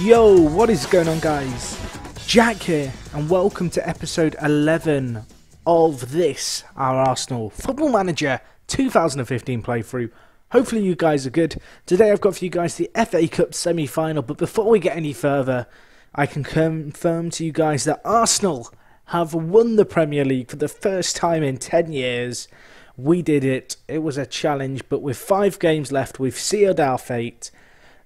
Yo, what is going on, guys? Jack here, and welcome to episode 11 of this, our Arsenal Football Manager 2015 playthrough. Hopefully you guys are good. Today I've got for you guys the FA Cup semi-final, but before we get any further, I can confirm to you guys that Arsenal have won the Premier League for the first time in 10 years. We did it. It was a challenge, but with 5 games left, we've sealed our fate.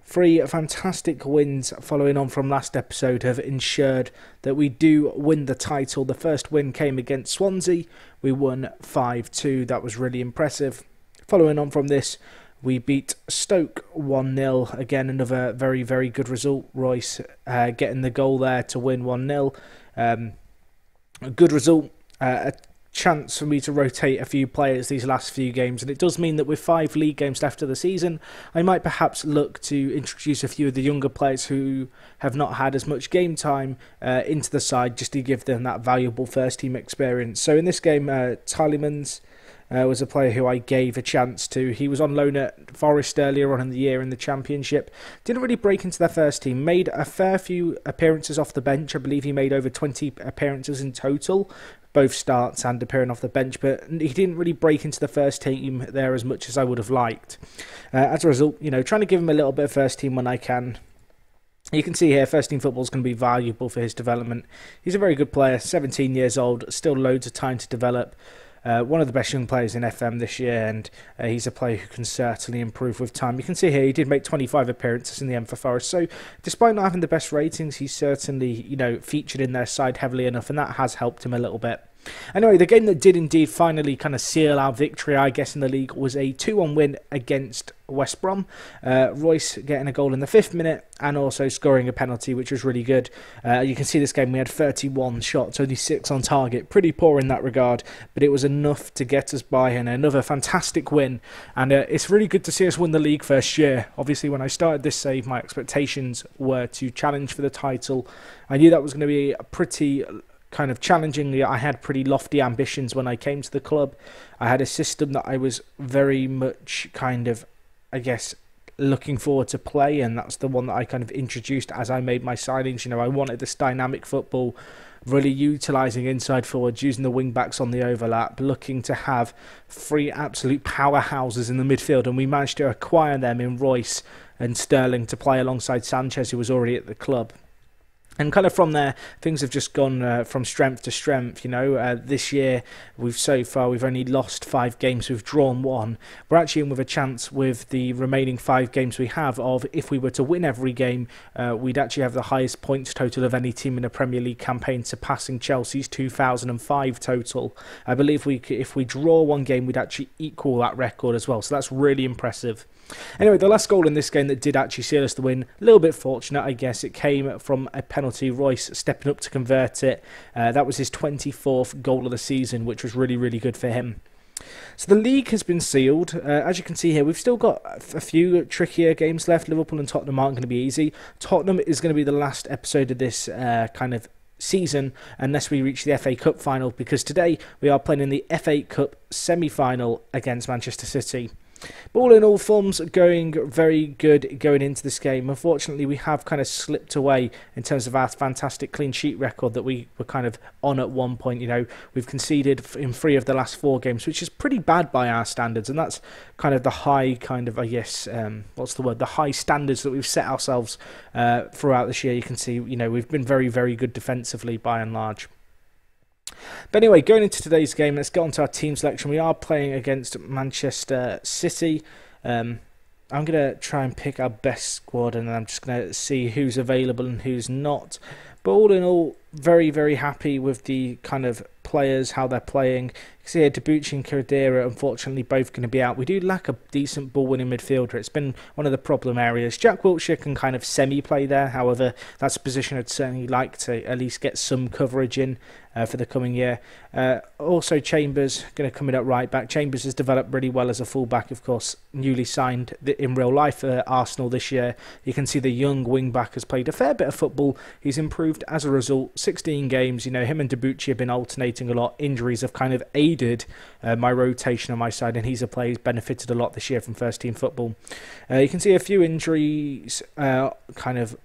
3 fantastic wins following on from last episode have ensured that we do win the title. The first win came against Swansea. We won 5-2. That was really impressive. Following on from this, we beat Stoke 1-0. Again, another very, very good result. Royce getting the goal there to win 1-0. A good result. A chance for me to rotate a few players these last few games, and it does mean that with 5 league games left of the season, I might perhaps look to introduce a few of the younger players who have not had as much game time into the side, just to give them that valuable first team experience. So in this game, Tielemans was a player who I gave a chance to. He was on loan at Forest earlier on in the year in the Championship. Didn't really break into their first team. Made a fair few appearances off the bench. I believe he made over 20 appearances in total, both starts and appearing off the bench, but he didn't really break into the first team there as much as I would have liked. As a result, trying to give him a little bit of first team when I can. You can see here, first team football is going to be valuable for his development. He's a very good player, 17 years old, still loads of time to develop. One of the best young players in FM this year, and he's a player who can certainly improve with time. You can see here he did make 25 appearances in the end for Forest, so despite not having the best ratings, he's certainly featured in their side heavily enough, and that has helped him a little bit. Anyway, the game that did indeed finally kind of seal our victory, I guess, in the league was a 2-1 win against West Brom. Royce getting a goal in the 5th minute and also scoring a penalty, which was really good. You can see this game, we had 31 shots, only 6 on target. Pretty poor in that regard, but it was enough to get us by, and another fantastic win. And it's really good to see us win the league first year. Obviously, when I started this save, my expectations were to challenge for the title. I knew that was going to be pretty kind of challengingly. I had pretty lofty ambitions when I came to the club. I had a system that I was very much kind of, I guess, looking forward to play, and that's the one that I kind of introduced as I made my signings. I wanted this dynamic football, really utilising inside forwards, using the wing backs on the overlap, looking to have 3 absolute powerhouses in the midfield, and we managed to acquire them in Royce and Sterling to play alongside Sanchez, who was already at the club. And kind of from there, things have just gone from strength to strength. This year, we've only lost 5 games, we've drawn 1. We're actually in with a chance with the remaining 5 games we have of, if we were to win every game, we'd actually have the highest points total of any team in a Premier League campaign, surpassing Chelsea's 2005 total. I believe if we draw 1 game, we'd actually equal that record as well. So that's really impressive. Anyway, the last goal in this game that did actually seal us the win, a little bit fortunate, I guess. It came from a penalty, Royce stepping up to convert it. That was his 24th goal of the season, which was really, really good for him. So the league has been sealed. As you can see here, we've still got a few trickier games left. Liverpool and Tottenham aren't going to be easy. Tottenham is going to be the last episode of this kind of season unless we reach the FA Cup final, because today we are playing in the FA Cup semi-final against Manchester City. But all in all, forms are going very good going into this game. Unfortunately, we have kind of slipped away in terms of our fantastic clean sheet record that we were kind of on at one point. We've conceded in 3 of the last 4 games, which is pretty bad by our standards, and that's kind of the high kind of, I guess, the high standards that we've set ourselves throughout this year. You can see, we've been very, very good defensively by and large. But anyway, going into today's game, let's get on to our team selection. We are playing against Manchester City. I'm going to try and pick our best squad, and then I'm just going to see who's available and who's not. But all in all, very, very happy with the kind of players, how they're playing. You can see here, Debuchy and Cordero, unfortunately, both going to be out. We do lack a decent ball-winning midfielder. It's been one of the problem areas. Jack Wilshere can kind of semi-play there. However, that's a position I'd certainly like to at least get some coverage in for the coming year. Also, Chambers going to come in at right back. Chambers has developed really well as a full-back, of course, newly signed in real life for Arsenal this year. You can see the young wing-back has played a fair bit of football. He's improved as a result. 16 games, him and Debuchy have been alternating a lot. Injuries have kind of aided my rotation on my side, and he's a player who's benefited a lot this year from first team football. You can see a few injuries kind of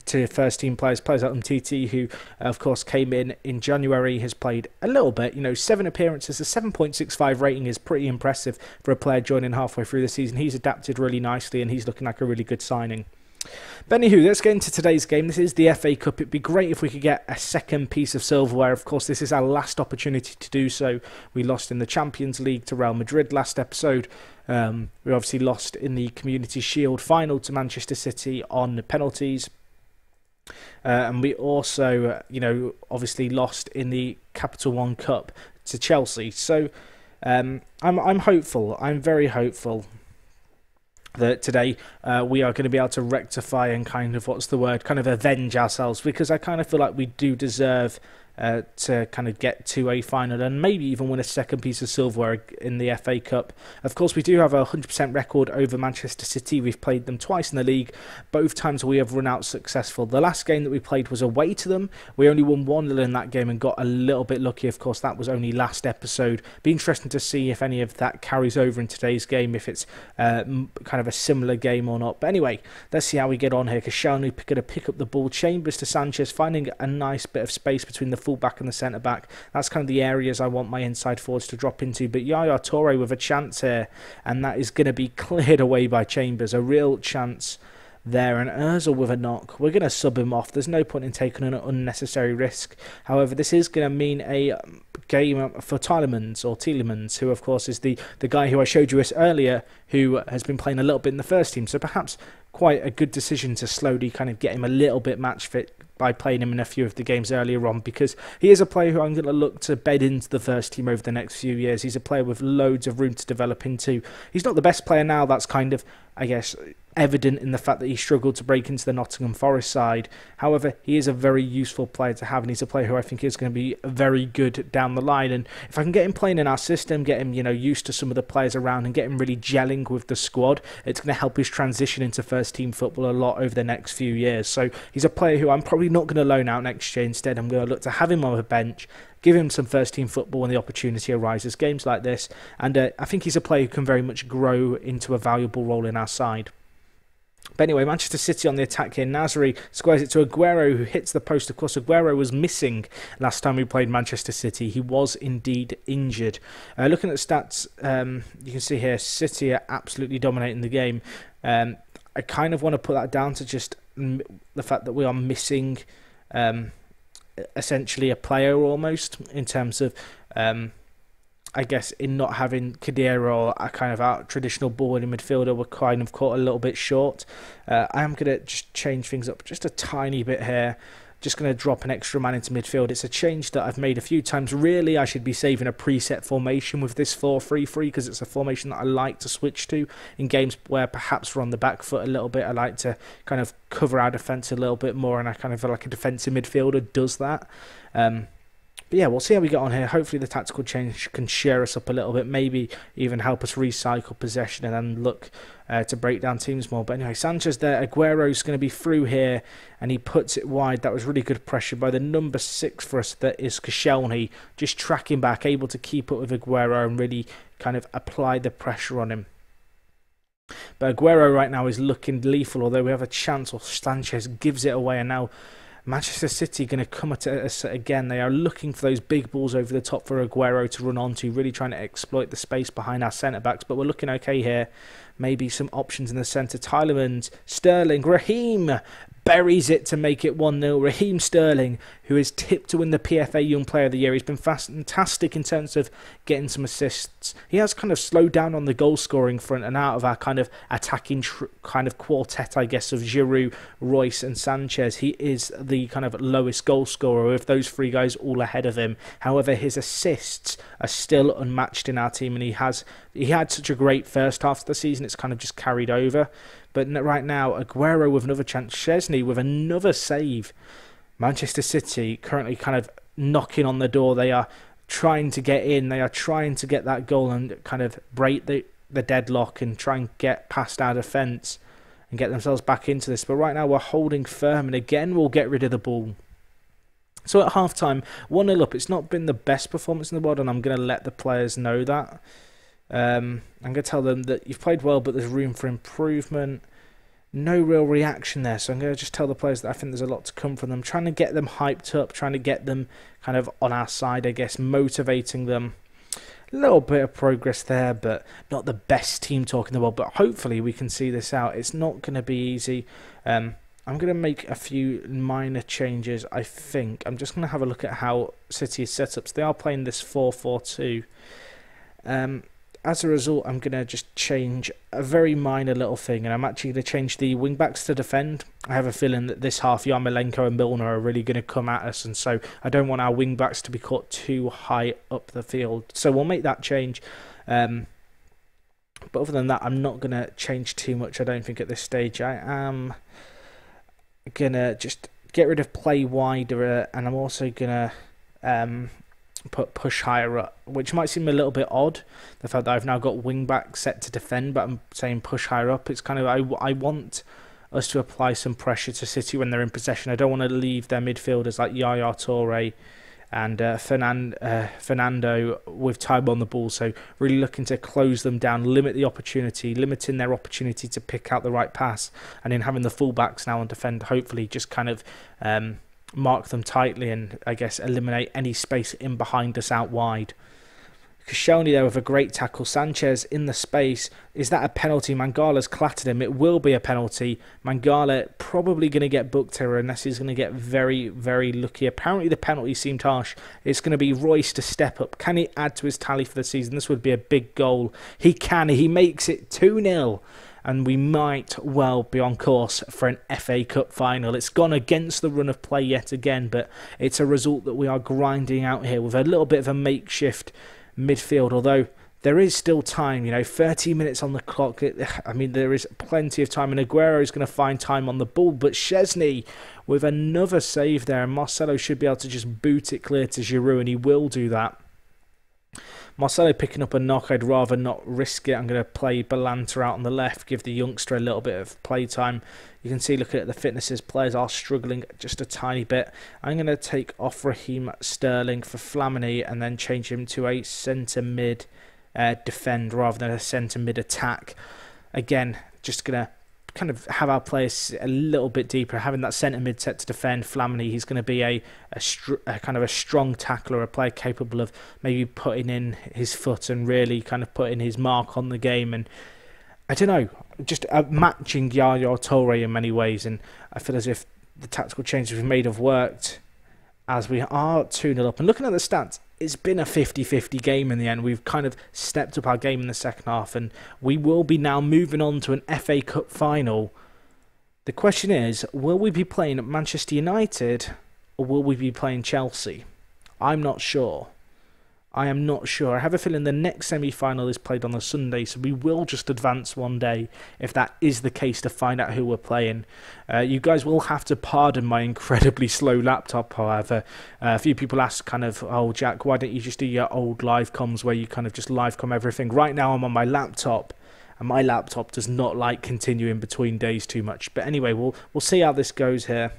to first team players like Umtiti, who of course came in January, has played a little bit, 7 appearances, a 7.65 rating is pretty impressive for a player joining halfway through the season. He's adapted really nicely and he's looking like a really good signing. But anywho, let's get into today's game. This is the FA Cup. It'd be great if we could get a second piece of silverware. Of course, this is our last opportunity to do so. We lost in the Champions League to Real Madrid last episode. We obviously lost in the Community Shield final to Manchester City on penalties. And we also, obviously lost in the Capital One Cup to Chelsea. So I'm hopeful. I'm very hopeful that today we are going to be able to rectify and kind of avenge ourselves, because I kind of feel like we do deserve to kind of get to a final and maybe even win a second piece of silverware in the FA Cup. Of course, we do have a 100% record over Manchester City. We've played them twice in the league. Both times we have run out successful. The last game that we played was away to them. We only won 1-0 in that game and got a little bit lucky. Of course, that was only last episode. Be interesting to see if any of that carries over in today's game, if it's kind of a similar game or not. But anyway, let's see how we get on here. Koscielny going to pick up the ball. Chambers to Sanchez, finding a nice bit of space between the full-back and the centre-back. That's kind of the areas I want my inside forwards to drop into. But Yaya Toure with a chance here, and that is going to be cleared away by Chambers. A real chance there, and Ozil with a knock. We're going to sub him off. There's no point in taking an unnecessary risk. However, this is going to mean a game for Tielemans, who of course is the guy who I showed you earlier, who has been playing a little bit in the first team. So perhaps quite a good decision to slowly kind of get him a little bit match fit by playing him in a few of the games earlier on, because he is a player who I'm going to look to bed into the first team over the next few years. He's a player with loads of room to develop into. He's not the best player now. That's kind of, I guess, evident in the fact that he struggled to break into the Nottingham Forest side. However, he is a very useful player to have, and he's a player who I think is going to be very good down the line. And if I can get him playing in our system, get him, used to some of the players around and get him really gelling with the squad, it's going to help his transition into first team football a lot over the next few years. So he's a player who I'm probably not going to loan out next year. Instead, I'm going to look to have him on the bench, give him some first team football when the opportunity arises, games like this. And I think he's a player who can very much grow into a valuable role in our side. But anyway, Manchester City on the attack here. Nasri squares it to Aguero, who hits the post. Of course, Aguero was missing last time we played Manchester City. He was indeed injured. Looking at the stats, you can see here, City are absolutely dominating the game. I kind of want to put that down to just the fact that we are missing essentially a player almost, in terms of I guess in not having Khedira or a kind of our traditional ball-winning midfielder. We're kind of caught a little bit short. I am going to just change things up just a tiny bit here. Just going to drop an extra man into midfield. It's a change that I've made a few times. Really, I should be saving a preset formation with this 4-3-3, because it's a formation that I like to switch to in games where perhaps we're on the back foot a little bit. I like to kind of cover our defence a little bit more, and I kind of feel like a defensive midfielder does that. But yeah, we'll see how we get on here. Hopefully the tactical change can share us up a little bit, maybe even help us recycle possession and then look to break down teams more. But anyway, Sanchez there. Aguero's going to be through here, and he puts it wide. That was really good pressure by the number 6 for us, that is Koscielny, just tracking back, able to keep up with Aguero and really kind of apply the pressure on him. But Aguero right now is looking lethal, although we have a chance, or Sanchez gives it away, and now Manchester City going to come at us again. They are looking for those big balls over the top for Aguero to run onto, really trying to exploit the space behind our centre-backs. But we're looking okay here. Maybe some options in the centre. Tielemans, Sterling, Raheem buries it to make it 1-0. Raheem Sterling, who is tipped to win the PFA Young Player of the Year. He's been fantastic in terms of getting some assists. He has kind of slowed down on the goal scoring front and out of our kind of attacking kind of quartet, I guess, of Giroud, Royce and Sanchez. He is the kind of lowest goal scorer, with those 3 guys all ahead of him. However, his assists are still unmatched in our team, and he had such a great first half of the season, it's kind of just carried over. But right now, Aguero with another chance, Szczesny with another save. Manchester City currently kind of knocking on the door. They are trying to get in. They are trying to get that goal and kind of break the deadlock and try and get past our defence and get themselves back into this. But right now we're holding firm, and again we'll get rid of the ball. So at half-time, 1-0 up. It's not been the best performance in the world, and I'm going to let the players know that. I'm going to tell them that you've played well, but there's room for improvement. no real reaction there. So I'm going to just tell the players that I think there's a lot to come from them, trying to get them hyped up, trying to get them kind of on our side, I guess, motivating them. A little bit of progress there, but not the best team talk in the world. But hopefully we can see this out. It's not going to be easy. I'm going to make a few minor changes, I think. I'm just going to have a look at how City is set up. So they are playing this 4-4-2. As a result, I'm going to just change a very minor little thing, and I'm actually going to change the wing-backs to defend. I have a feeling that this half, Yarmolenko and Milner are really going to come at us, and so I don't want our wing-backs to be caught too high up the field. So we'll make that change. But other than that, I'm not going to change too much, I don't think, at this stage. I am going to just get rid of play wider, and I'm also going to put push higher up, which might seem a little bit odd, the fact that I've now got wing back set to defend, but I'm saying push higher up. It's kind of, I want us to apply some pressure to City when they're in possession. I don't want to leave their midfielders like Yaya Toure and Fernando with time on the ball, so really looking to close them down, limit the opportunity, limiting their opportunity to pick out the right pass, and then having the fullbacks now on defend, hopefully just kind of mark them tightly and I guess eliminate any space in behind us out wide. Koscielny there with a great tackle. Sanchez in the space. Is that a penalty? Mangala's clattered him. It will be a penalty. Mangala probably going to get booked here unless he's going to get very, very lucky. Apparently the penalty seemed harsh. It's going to be Royce to step up. Can he add to his tally for the season? This would be a big goal. He can. He makes it 2-0. And we might well be on course for an FA Cup final. It's gone against the run of play yet again, but it's a result that we are grinding out here with a little bit of a makeshift midfield, although there is still time, 30 minutes on the clock. I mean, there is plenty of time, and Aguero is going to find time on the ball, but Szczesny with another save there, and Marcelo should be able to just boot it clear to Giroud, and he will do that. Marcelo picking up a knock. I'd rather not risk it. I'm going to play Balanta out on the left, give the youngster a little bit of play time. You can see, looking at the fitnesses, players are struggling just a tiny bit. I'm going to take off Raheem Sterling for Flamini and then change him to a centre mid defend rather than a centre mid attack. Again, just going to kind of have our players a little bit deeper, having that centre mid set to defend. Flamini, he's going to be a kind of a strong tackler, a player capable of maybe putting in his foot and really kind of putting his mark on the game, and I don't know, just matching Yaya Toure in many ways. And I feel as if the tactical changes we've made have worked, as we are 2-0 up. And looking at the stats, it's been a 50-50 game in the end. We've kind of stepped up our game in the second half, and we will be now moving on to an FA Cup final. The question is, will we be playing Manchester United or will we be playing Chelsea? I'm not sure. I am not sure. I have a feeling the next semi-final is played on a Sunday, so we will just advance one day if that is the case to find out who we're playing. You guys will have to pardon my incredibly slow laptop, however. A few people ask kind of, oh, Jack, why don't you just do your old live comms where you kind of just live com everything? Right now I'm on my laptop, and my laptop does not like continuing between days too much. But anyway, we'll see how this goes here.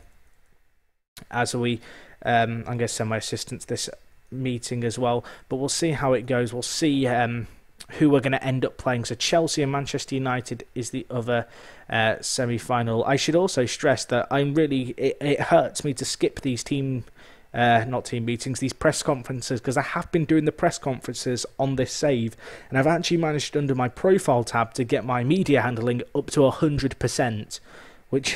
As we, I'm going to send my assistant this meeting as well, but we'll see how it goes. We'll see who we're going to end up playing. So Chelsea and Manchester United is the other semi-final. I should also stress that it hurts me to skip these not team meetings, these press conferences, because I have been doing the press conferences on this save, and I've actually managed under my profile tab to get my media handling up to 100%, which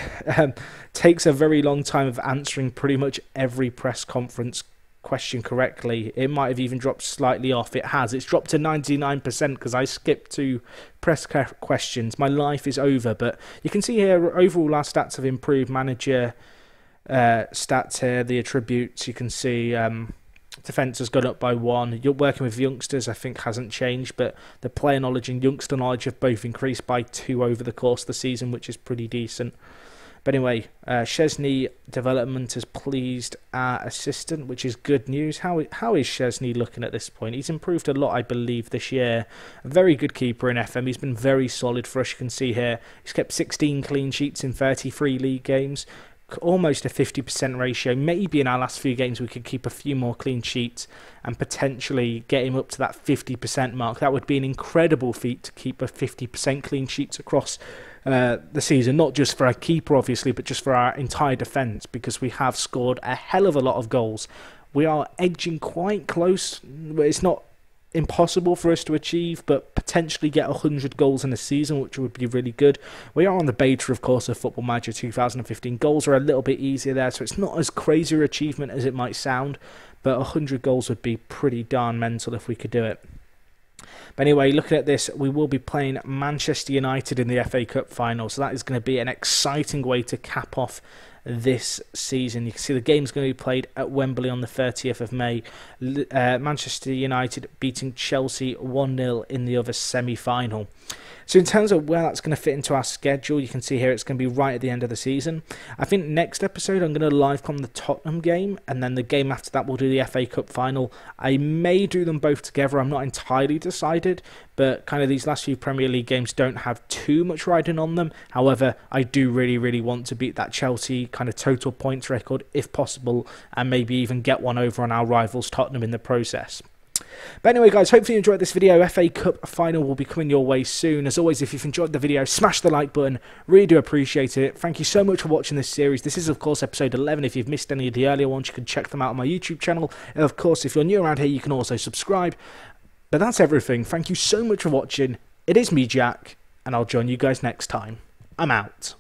takes a very long time of answering pretty much every press conference question correctly. It might have even dropped slightly off. It has. It's dropped to 99% because I skipped 2 press questions. My life is over. But you can see here, overall our stats have improved. Manager stats here, the attributes, you can see defence has gone up by 1. You're working with youngsters, I think, hasn't changed, but the player knowledge and youngster knowledge have both increased by 2 over the course of the season, which is pretty decent. But anyway, Szczesny development has pleased our assistant, which is good news. How is Szczesny looking at this point? He's improved a lot, I believe, this year. A very good keeper in FM. He's been very solid for us. You can see here, he's kept 16 clean sheets in 33 league games. almost a 50% ratio. Maybe in our last few games we could keep a few more clean sheets and potentially get him up to that 50% mark. That would be an incredible feat to keep a 50% clean sheets across the season, not just for our keeper obviously, but just for our entire defence, because we have scored a hell of a lot of goals. We are edging quite close. It's not impossible for us to achieve, but potentially get 100 goals in a season, which would be really good. We are on the beta, of course, of Football Manager 2015. Goals are a little bit easier there, so it's not as crazy an achievement as it might sound, but 100 goals would be pretty darn mental if we could do it. But anyway, looking at this, we will be playing Manchester United in the FA Cup final, so that is going to be an exciting way to cap off this season. You can see the game's going to be played at Wembley on the 30th of May. Manchester United beating Chelsea 1-0 in the other semi-final. So in terms of where that's going to fit into our schedule, you can see here it's going to be right at the end of the season. I think next episode I'm going to live-com the Tottenham game, and then the game after that we'll do the FA Cup final. I may do them both together, I'm not entirely decided, but kind of these last few Premier League games don't have too much riding on them. However, I do really want to beat that Chelsea kind of total points record if possible, and maybe even get one over on our rivals Tottenham in the process. But anyway guys, hopefully you enjoyed this video. FA Cup final will be coming your way soon. As always, if you've enjoyed the video, smash the like button. Really do appreciate it. Thank you so much for watching this series. This is of course episode 11. If you've missed any of the earlier ones, you can check them out on my YouTube channel. And of course, if you're new around here, you can also subscribe. But that's everything. Thank you so much for watching. It is me, Jack, and I'll join you guys next time. I'm out.